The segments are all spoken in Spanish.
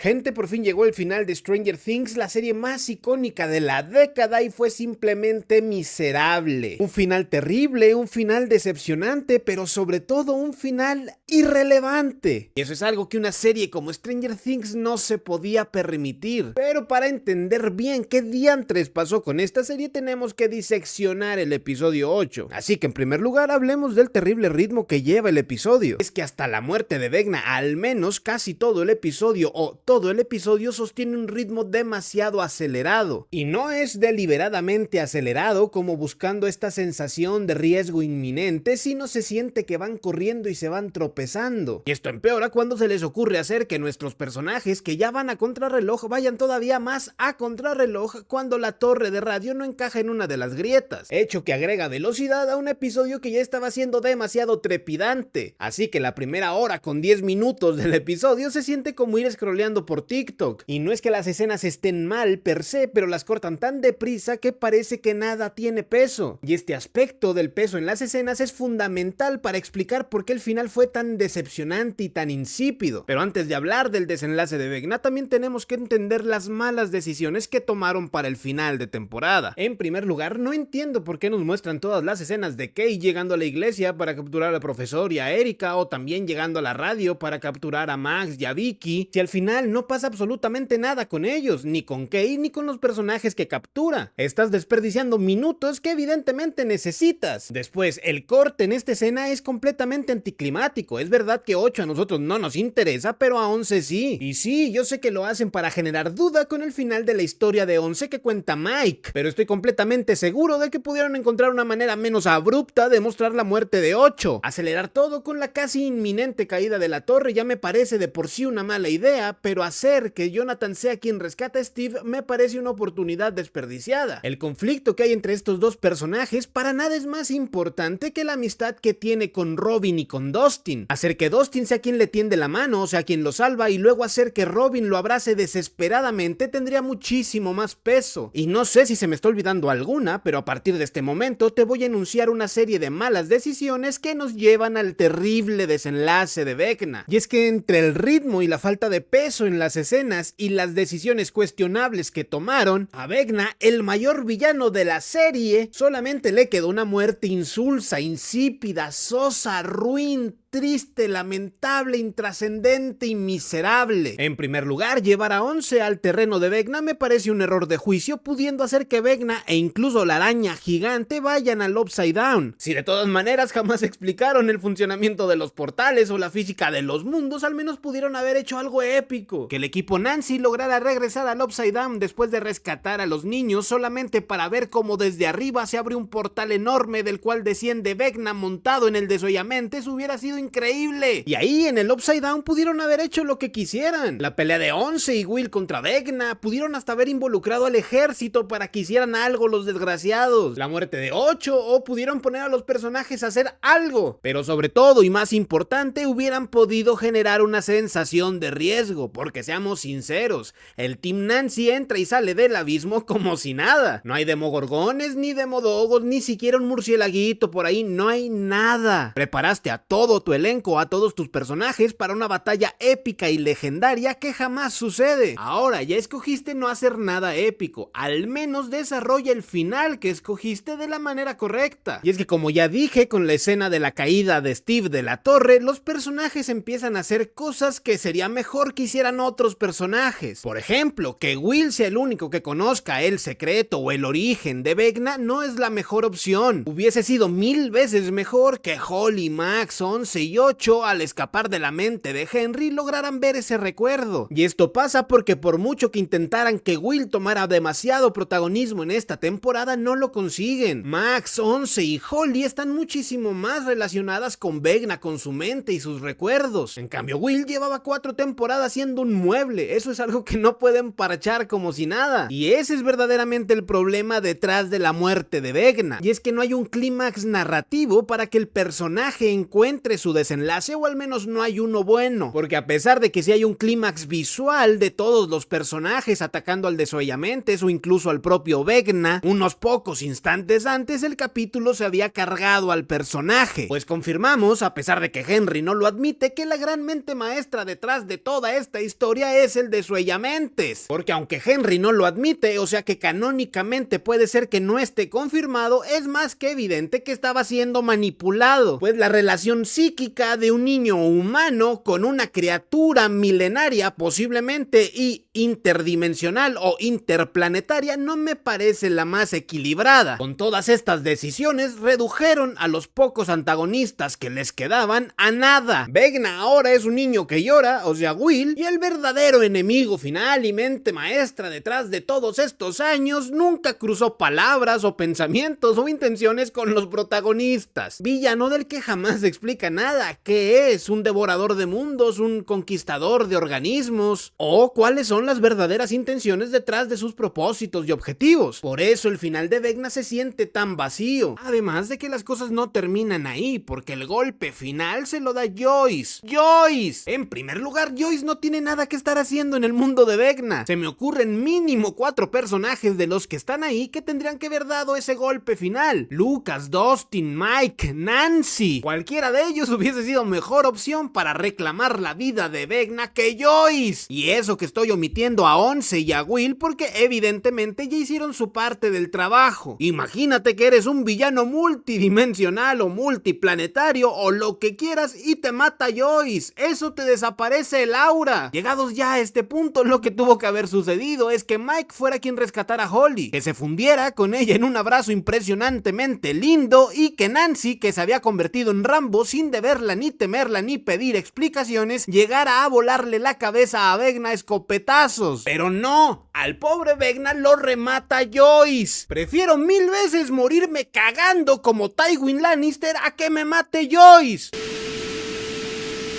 Gente, por fin llegó el final de Stranger Things, la serie más icónica de la década, y fue simplemente miserable. Un final terrible, un final decepcionante, pero sobre todo un final irrelevante. Y eso es algo que una serie como Stranger Things no se podía permitir. Pero para entender bien qué diantres pasó con esta serie tenemos que diseccionar el episodio 8. Así que en primer lugar hablemos del terrible ritmo que lleva el episodio. Es que hasta la muerte de Vecna, al menos casi todo el episodio todo el episodio sostiene un ritmo demasiado acelerado, y no es deliberadamente acelerado como buscando esta sensación de riesgo inminente, sino se siente que van corriendo y se van tropezando. Y esto empeora cuando se les ocurre hacer que nuestros personajes que ya van a contrarreloj vayan todavía más a contrarreloj cuando la torre de radio no encaja en una de las grietas, hecho que agrega velocidad a un episodio que ya estaba siendo demasiado trepidante. Así que la primera hora con 10 minutos del episodio se siente como ir scrolleando por TikTok. Y no es que las escenas estén mal per se, pero las cortan tan deprisa que parece que nada tiene peso. Y este aspecto del peso en las escenas es fundamental para explicar por qué el final fue tan decepcionante y tan insípido. Pero antes de hablar del desenlace de Vecna, también tenemos que entender las malas decisiones que tomaron para el final de temporada. En primer lugar, no entiendo por qué nos muestran todas las escenas de Kay llegando a la iglesia para capturar al profesor y a Erika, o también llegando a la radio para capturar a Max y a Vicky, si al final no pasa absolutamente nada con ellos, ni con Kay ni con los personajes que captura. Estás desperdiciando minutos que evidentemente necesitas. Después, el corte en esta escena es completamente anticlimático. Es verdad que 8 a nosotros no nos interesa, pero a 11 sí. Y sí, yo sé que lo hacen para generar duda con el final de la historia de 11 que cuenta Mike, pero estoy completamente seguro de que pudieron encontrar una manera menos abrupta de mostrar la muerte de 8. Acelerar todo con la casi inminente caída de la torre ya me parece de por sí una mala idea, pero hacer que Jonathan sea quien rescata a Steve me parece una oportunidad desperdiciada. El conflicto que hay entre estos dos personajes para nada es más importante que la amistad que tiene con Robin y con Dustin. Hacer que Dustin sea quien le tiende la mano, o sea quien lo salva, y luego hacer que Robin lo abrace desesperadamente tendría muchísimo más peso. Y no sé si se me está olvidando alguna, pero a partir de este momento te voy a enunciar una serie de malas decisiones que nos llevan al terrible desenlace de Vecna. Y es que entre el ritmo y la falta de peso en las escenas y las decisiones cuestionables que tomaron, a Vecna, el mayor villano de la serie, solamente le quedó una muerte insulsa, insípida, sosa, ruin, triste, lamentable, intrascendente y miserable. En primer lugar, llevar a 11 al terreno de Vecna me parece un error de juicio, pudiendo hacer que Vecna e incluso la araña gigante vayan al Upside Down. Si de todas maneras jamás explicaron el funcionamiento de los portales o la física de los mundos, al menos pudieron haber hecho algo épico. Que el equipo Nancy lograra regresar al Upside Down después de rescatar a los niños solamente para ver cómo desde arriba se abre un portal enorme del cual desciende Vecna montado en el desollamentes hubiera sido increíble. Y ahí en el Upside Down pudieron haber hecho lo que quisieran. La pelea de 11 y Will contra Vecna, pudieron hasta haber involucrado al ejército para que hicieran algo los desgraciados. La muerte de 8, o pudieron poner a los personajes a hacer algo. Pero sobre todo y más importante, hubieran podido generar una sensación de riesgo, porque seamos sinceros, el Team Nancy entra y sale del abismo como si nada. No hay demogorgones, ni demodogos, ni siquiera un murcielaguito por ahí, no hay nada. Preparaste a todo tu elenco, a todos tus personajes para una batalla épica y legendaria que jamás sucede. Ahora ya escogiste no hacer nada épico, al menos desarrolla el final que escogiste de la manera correcta. Y es que, como ya dije con la escena de la caída de Steve de la torre, los personajes empiezan a hacer cosas que sería mejor que hicieran otros personajes. Por ejemplo, que Will sea el único que conozca el secreto o el origen de Vecna no es la mejor opción. Hubiese sido 1000 veces mejor que Holly, Max, 11 y 8 al escapar de la mente de Henry lograran ver ese recuerdo. Y esto pasa porque por mucho que intentaran que Will tomara demasiado protagonismo en esta temporada, no lo consiguen. Max, 11 y Holly están muchísimo más relacionadas con Vecna, con su mente y sus recuerdos. En cambio, Will llevaba 4 temporadas siendo un mueble. Eso es algo que no pueden parchar como si nada. Y ese es verdaderamente el problema detrás de la muerte de Vecna. Y es que no hay un clímax narrativo para que el personaje encuentre su su desenlace, o al menos no hay uno bueno, porque a pesar de que sí hay un clímax visual de todos los personajes atacando al desollamentes o incluso al propio Vecna, unos pocos instantes antes el capítulo se había cargado al personaje, pues confirmamos, a pesar de que Henry no lo admite, que la gran mente maestra detrás de toda esta historia es el desollamentes, porque aunque Henry no lo admite, o sea que canónicamente puede ser que no esté confirmado, es más que evidente que estaba siendo manipulado, pues la relación psíquica de un niño humano con una criatura milenaria posiblemente y interdimensional o interplanetaria no me parece la más equilibrada. Con todas estas decisiones redujeron a los pocos antagonistas que les quedaban a nada. Vecna ahora es un niño que llora, o sea Will, y el verdadero enemigo final y mente maestra detrás de todos estos años nunca cruzó palabras o pensamientos o intenciones con los protagonistas. Villano del que jamás se explica nada. ¿Qué es? ¿Un devorador de mundos? ¿Un conquistador de organismos? ¿O cuáles son las verdaderas intenciones detrás de sus propósitos y objetivos? Por eso el final de Vecna se siente tan vacío. Además de que las cosas no terminan ahí, porque el golpe final se lo da Joyce. ¡Joyce! En primer lugar, Joyce no tiene nada que estar haciendo en el mundo de Vecna. Se me ocurren mínimo 4 personajes de los que están ahí que tendrían que haber dado ese golpe final. Lucas, Dustin, Mike, Nancy. Cualquiera de ellos hubiese sido mejor opción para reclamar la vida de Vecna que Joyce. Y eso que estoy omitiendo a Once y a Will porque evidentemente ya hicieron su parte del trabajo. Imagínate que eres un villano multidimensional o multiplanetario o lo que quieras y te mata Joyce. Eso te desaparece el aura. Llegados ya a este punto, lo que tuvo que haber sucedido es que Mike fuera quien rescatara a Holly, que se fundiera con ella en un abrazo impresionantemente lindo y que Nancy, que se había convertido en Rambo sin deberla ni temerla ni pedir explicaciones, llegara a volarle la cabeza a Vecna a escopetazos. Pero no, al pobre Vecna lo remata Joyce. Prefiero 1000 veces morirme cagando como Tywin Lannister a que me mate Joyce.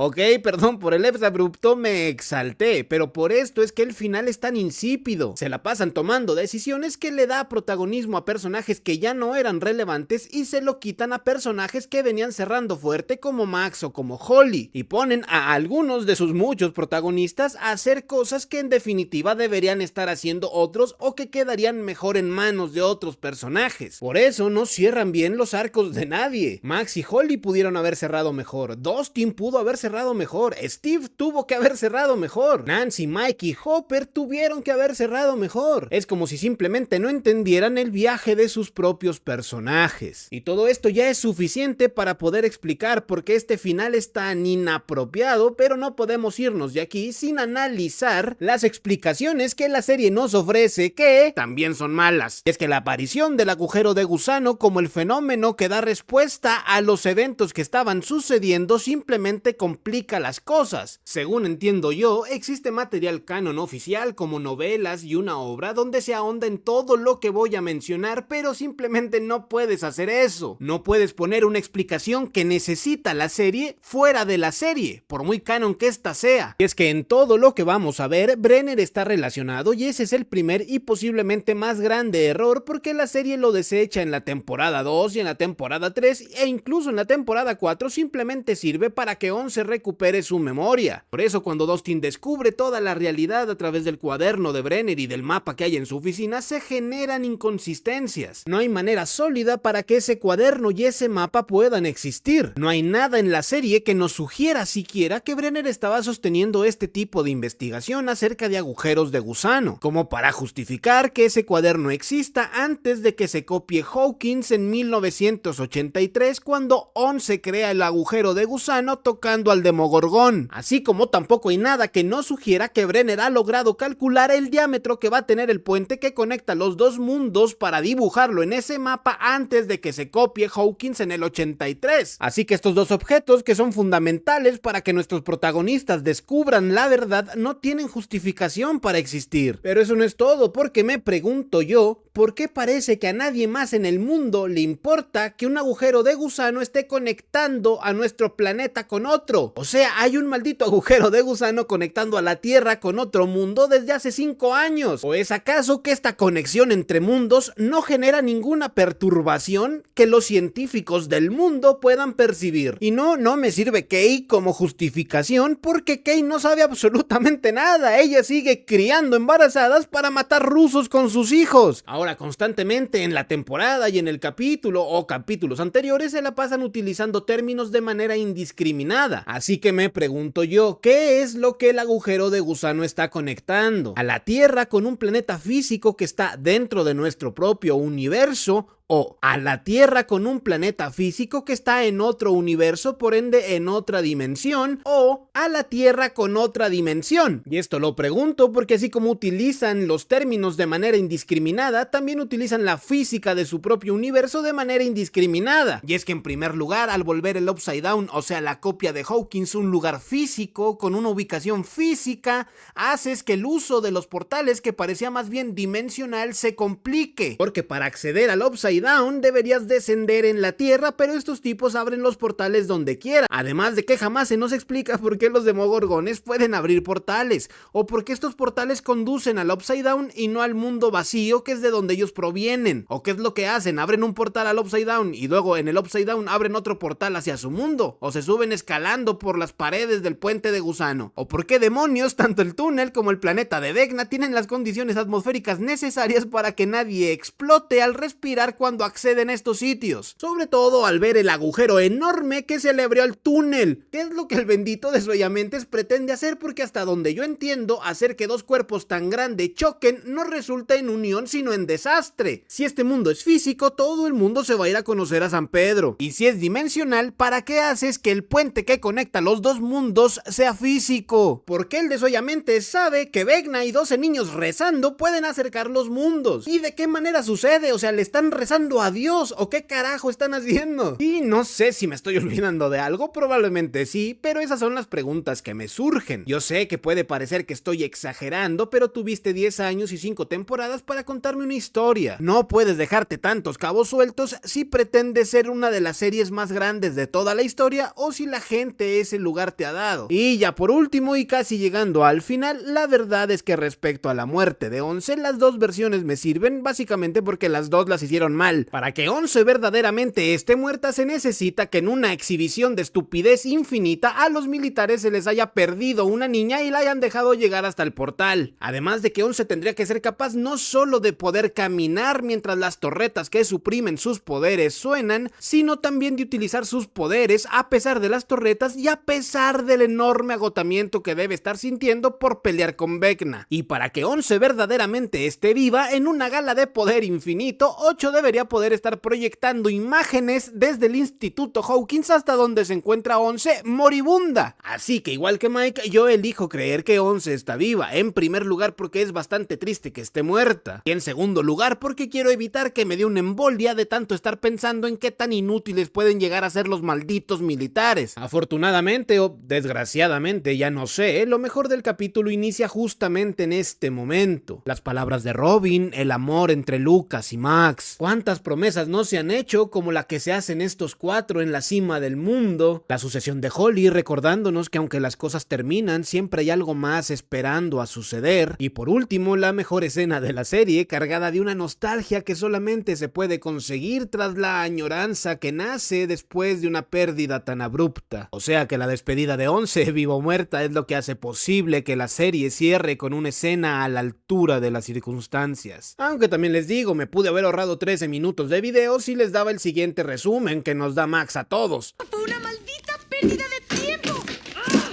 Ok, perdón por el exabrupto, me exalté, pero por esto es que el final es tan insípido. Se la pasan tomando decisiones que le da protagonismo a personajes que ya no eran relevantes y se lo quitan a personajes que venían cerrando fuerte como Max o como Holly, y ponen a algunos de sus muchos protagonistas a hacer cosas que en definitiva deberían estar haciendo otros o que quedarían mejor en manos de otros personajes. Por eso no cierran bien los arcos de nadie. Max y Holly pudieron haber cerrado mejor, Dustin pudo haber cerrado mejor, Steve tuvo que haber cerrado mejor, Nancy, Mike y Hopper tuvieron que haber cerrado mejor. Es como si simplemente no entendieran el viaje de sus propios personajes. Y todo esto ya es suficiente para poder explicar por qué este final es tan inapropiado, pero no podemos irnos de aquí sin analizar las explicaciones que la serie nos ofrece, que también son malas. Es que la aparición del agujero de gusano como el fenómeno que da respuesta a los eventos que estaban sucediendo simplemente complica las cosas. Según entiendo yo, existe material canon oficial como novelas y una obra donde se ahonda en todo lo que voy a mencionar, pero simplemente no puedes hacer eso. No puedes poner una explicación que necesita la serie fuera de la serie, por muy canon que ésta sea. Y es que en todo lo que vamos a ver, Brenner está relacionado y ese es el primer y posiblemente más grande error, porque la serie lo desecha en la temporada 2 y en la temporada 3 e incluso en la temporada 4 simplemente sirve para que Once recupere su memoria. Por eso cuando Dustin descubre toda la realidad a través del cuaderno de Brenner y del mapa que hay en su oficina, se generan inconsistencias. No hay manera sólida para que ese cuaderno y ese mapa puedan existir. No hay nada en la serie que nos sugiera siquiera que Brenner estaba sosteniendo este tipo de investigación acerca de agujeros de gusano, como para justificar que ese cuaderno exista antes de que se copie Hawkins en 1983 cuando Once crea el agujero de gusano tocando al Demogorgón, así como tampoco hay nada que nos sugiera que Brenner ha logrado calcular el diámetro que va a tener el puente que conecta los dos mundos para dibujarlo en ese mapa antes de que se copie Hawkins en el 83. Así que estos dos objetos que son fundamentales para que nuestros protagonistas descubran la verdad no tienen justificación para existir. Pero eso no es todo, porque me pregunto yo, ¿por qué parece que a nadie más en el mundo le importa que un agujero de gusano esté conectando a nuestro planeta con otro? O sea, hay un maldito agujero de gusano conectando a la Tierra con otro mundo desde hace 5 años. ¿O es acaso que esta conexión entre mundos no genera ninguna perturbación que los científicos del mundo puedan percibir? Y no me sirve Kei como justificación, porque Kei no sabe absolutamente nada. Ella sigue criando embarazadas para matar rusos con sus hijos. Ahora, constantemente en la temporada y en el capítulo o capítulos anteriores se la pasan utilizando términos de manera indiscriminada. Así que me pregunto yo, ¿qué es lo que el agujero de gusano está conectando? ¿A la Tierra con un planeta físico que está dentro de nuestro propio universo? ¿O a la Tierra con un planeta físico que está en otro universo, por ende en otra dimensión? ¿O a la Tierra con otra dimensión? Y esto lo pregunto porque así como utilizan los términos de manera indiscriminada, también utilizan la física de su propio universo de manera indiscriminada. Y es que en primer lugar, al volver el Upside Down, o sea la copia de Hawkins, un lugar físico con una ubicación física, haces que el uso de los portales, que parecía más bien dimensional, se complique. Porque para acceder al Upside Down deberías descender en la Tierra, pero estos tipos abren los portales donde quieran. Además de que jamás se nos explica por qué los demogorgones pueden abrir portales, o por qué estos portales conducen al Upside Down y no al mundo vacío, que es de donde ellos provienen. O qué es lo que hacen, abren un portal al Upside Down y luego en el Upside Down abren otro portal hacia su mundo, o se suben escalando por las paredes del puente de gusano. O por qué demonios tanto el túnel como el planeta de Vecna tienen las condiciones atmosféricas necesarias para que nadie explote al respirar cuando acceden a estos sitios, sobre todo al ver el agujero enorme que se le abrió al túnel. ¿Qué es lo que el bendito Desoyamentes pretende hacer? Porque hasta donde yo entiendo, hacer que dos cuerpos tan grandes choquen no resulta en unión sino en desastre. Si este mundo es físico, todo el mundo se va a ir a conocer a San Pedro. Y si es dimensional, ¿para qué haces que el puente que conecta los dos mundos sea físico? Porque el Desoyamentes sabe que Vecna y 12 niños rezando pueden acercar los mundos. ¿Y de qué manera sucede? O sea, ¿le están rezando a Dios o qué carajo están haciendo? Y no sé si me estoy olvidando de algo, probablemente sí, pero esas son las preguntas que me surgen. Yo sé que puede parecer que estoy exagerando, pero tuviste 10 años y 5 temporadas para contarme una historia. No puedes dejarte tantos cabos sueltos si pretendes ser una de las series más grandes de toda la historia o si la gente ese lugar te ha dado. Y ya por último y casi llegando al final, la verdad es que respecto a la muerte de Once, las dos versiones me sirven básicamente porque las dos las hicieron mal. Para que Once verdaderamente esté muerta se necesita que en una exhibición de estupidez infinita a los militares se les haya perdido una niña y la hayan dejado llegar hasta el portal. Además de que Once tendría que ser capaz no solo de poder caminar mientras las torretas que suprimen sus poderes suenan, sino también de utilizar sus poderes a pesar de las torretas y a pesar del enorme agotamiento que debe estar sintiendo por pelear con Vecna. Y para que Once verdaderamente esté viva, en una gala de poder infinito, 8 debería poder estar proyectando imágenes desde el Instituto Hawkins hasta donde se encuentra Once moribunda. Así que igual que Mike, yo elijo creer que Once está viva, en primer lugar porque es bastante triste que esté muerta, y en segundo lugar porque quiero evitar que me dé una embolia de tanto estar pensando en qué tan inútiles pueden llegar a ser los malditos militares. Afortunadamente o desgraciadamente, ya no sé, lo mejor del capítulo inicia justamente en este momento. Las palabras de Robin, el amor entre Lucas y Max. ¿Cuántas promesas no se han hecho como la que se hacen estos 4 en la cima del mundo? La sucesión de Holly recordándonos que aunque las cosas terminan, siempre hay algo más esperando a suceder. Y por último, la mejor escena de la serie, cargada de una nostalgia que solamente se puede conseguir tras la añoranza que nace después de una pérdida tan abrupta. O sea que la despedida de Once, viva o muerta, es lo que hace posible que la serie cierre con una escena a la altura de las circunstancias. Aunque también les digo, me pude haber ahorrado 13 minutos de video si les daba el siguiente resumen que nos da Max a todos. ¡Fue una maldita pérdida de tiempo!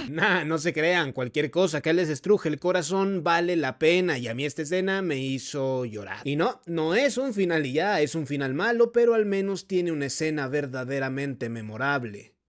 Nah, no se crean, cualquier cosa que les estruje el corazón vale la pena, y a mí esta escena me hizo llorar. Y no es un final y ya, es un final malo, pero al menos tiene una escena verdaderamente memorable.